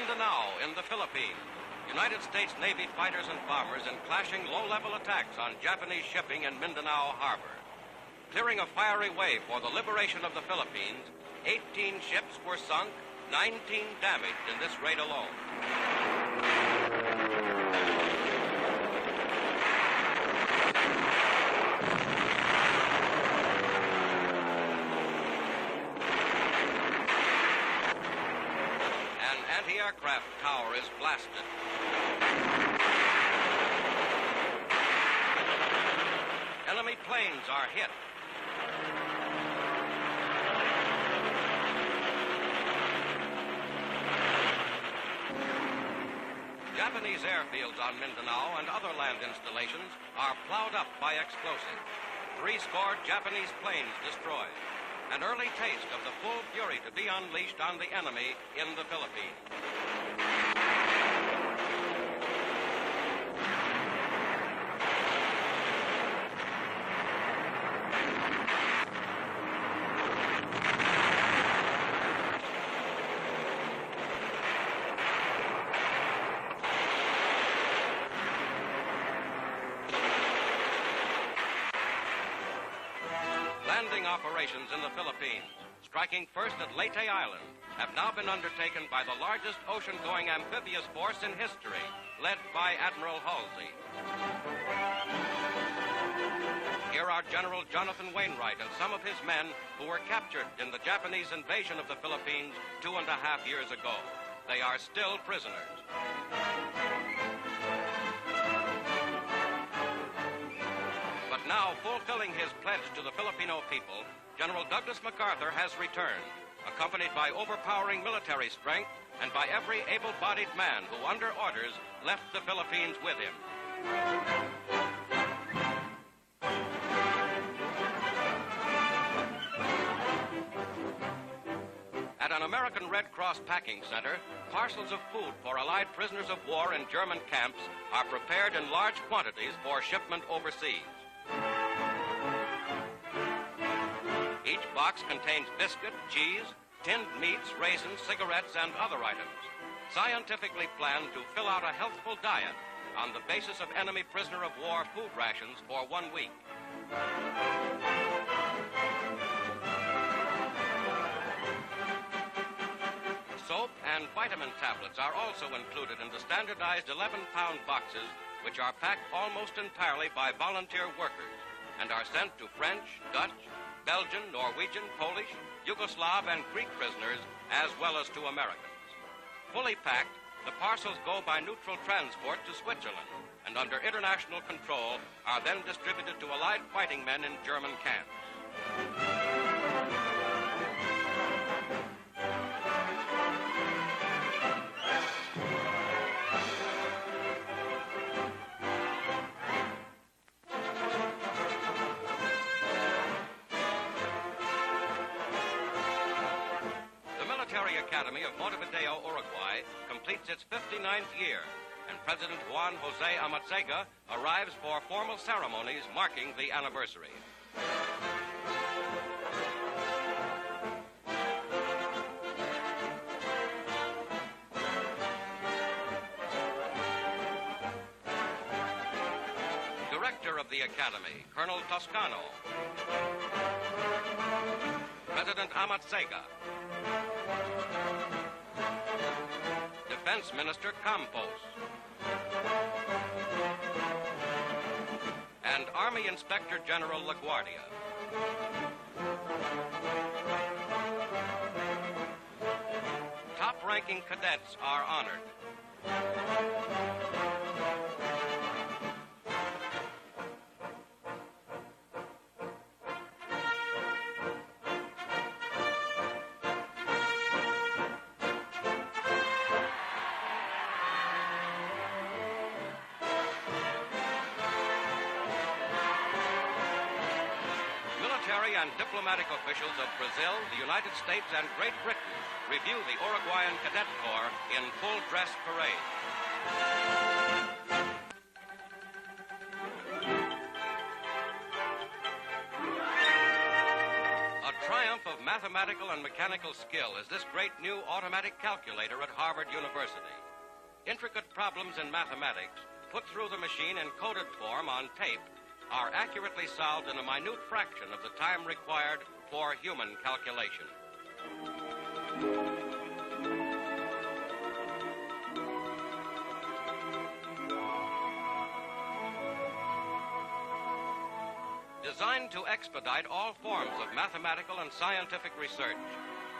Mindanao in the Philippines. United States Navy fighters and bombers in clashing low-level attacks on Japanese shipping in Mindanao Harbor. Clearing a fiery way for the liberation of the Philippines, 18 ships were sunk, 19 damaged in this raid alone. An anti-aircraft tower is blasted. Enemy planes are hit. Japanese airfields on Mindanao and other land installations are plowed up by explosives. 70 Japanese planes destroyed. An early taste of the full fury to be unleashed on the enemy in the Philippines. Landing operations in the Philippines, striking first at Leyte Island, have now been undertaken by the largest ocean-going amphibious force in history, led by Admiral Halsey. Here are General Jonathan Wainwright and some of his men who were captured in the Japanese invasion of the Philippines 2.5 years ago. They are still prisoners. But now, fulfilling his pledge to the Filipino people, General Douglas MacArthur has returned, accompanied by overpowering military strength and by every able-bodied man who, under orders, left the Philippines with him. At an American Red Cross packing center, parcels of food for Allied prisoners of war in German camps are prepared in large quantities for shipment overseas. Each box contains biscuit, cheese, tinned meats, raisins, cigarettes, and other items, scientifically planned to fill out a healthful diet on the basis of enemy prisoner of war food rations for 1 week. Soap and vitamin tablets are also included in the standardized 11-pound boxes, which are packed almost entirely by volunteer workers and are sent to French, Dutch, Belgian, Norwegian, Polish, Yugoslav, and Greek prisoners, as well as to Americans. Fully packed, the parcels go by neutral transport to Switzerland, and under international control are then distributed to Allied fighting men in German camps. Academy of Montevideo, Uruguay, completes its 59th year, and President Juan Jose Amatziga arrives for formal ceremonies marking the anniversary. Director of the Academy, Colonel Toscano. President Amatziga. Defense Minister Campos. And Army Inspector General LaGuardia. Top-ranking cadets are honored. Military and diplomatic officials of Brazil, the United States, and Great Britain review the Uruguayan Cadet Corps in full dress parade. A triumph of mathematical and mechanical skill is this great new automatic calculator at Harvard University. Intricate problems in mathematics, put through the machine in coded form on tape, are accurately solved in a minute fraction of the time required for human calculation. Designed to expedite all forms of mathematical and scientific research,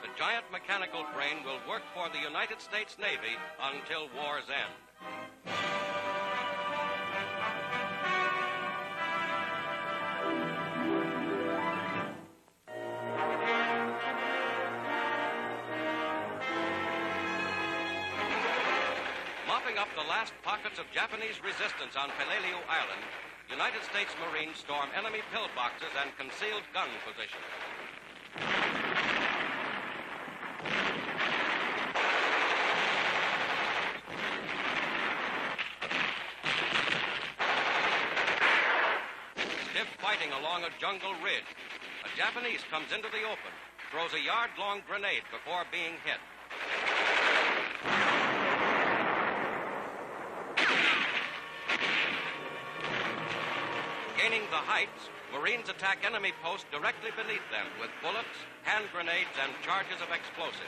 the giant mechanical brain will work for the United States Navy until war's end. Mopping up the last pockets of Japanese resistance on Peleliu Island, United States Marines storm enemy pillboxes and concealed gun positions. Stiff fighting along a jungle ridge. A Japanese comes into the open, throws a yard-long grenade before being hit. Gaining the heights, Marines attack enemy posts directly beneath them with bullets, hand grenades, and charges of explosives.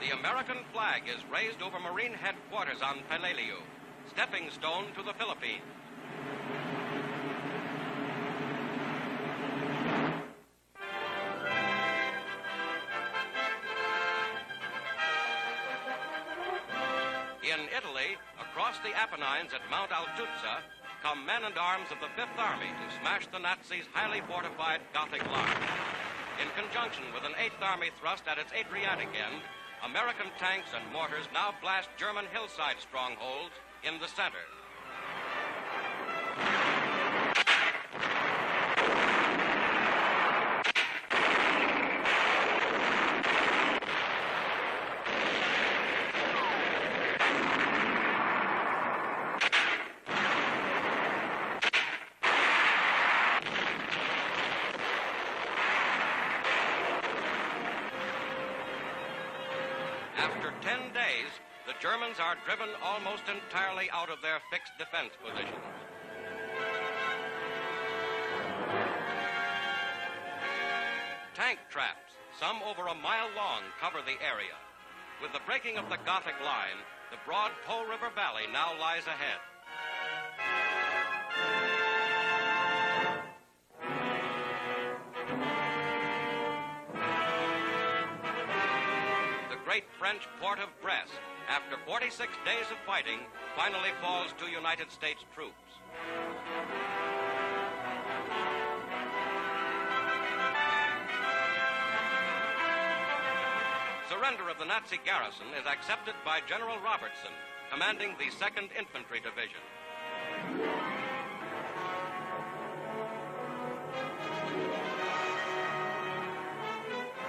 The American flag is raised over Marine headquarters on Peleliu, stepping stone to the Philippines. In Italy, across the Apennines at Mount Altuzza, come men and arms of the Fifth Army to smash the Nazis' highly fortified Gothic line. In conjunction with an Eighth Army thrust at its Adriatic end, American tanks and mortars now blast German hillside strongholds in the center. After 10 days, the Germans are driven almost entirely out of their fixed defense positions. Tank traps, some over a mile long, cover the area. With the breaking of the Gothic line, the broad Po River Valley now lies ahead. The great French port of Brest, after 46 days of fighting, finally falls to United States troops. Surrender of the Nazi garrison is accepted by General Robertson, commanding the 2nd Infantry Division.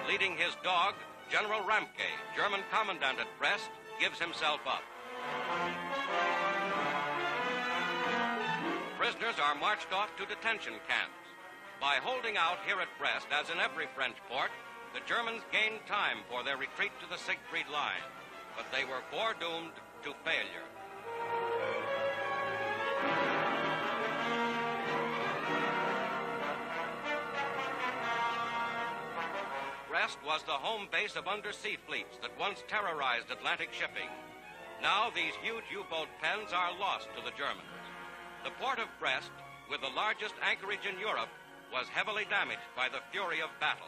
Leading his dog, General Ramke, German commandant at Brest, gives himself up. Prisoners are marched off to detention camps. By holding out here at Brest, as in every French port, the Germans gained time for their retreat to the Siegfried Line, but they were foredoomed to failure. Brest was the home base of undersea fleets that once terrorized Atlantic shipping. Now these huge U-boat pens are lost to the Germans. The port of Brest, with the largest anchorage in Europe, was heavily damaged by the fury of battle.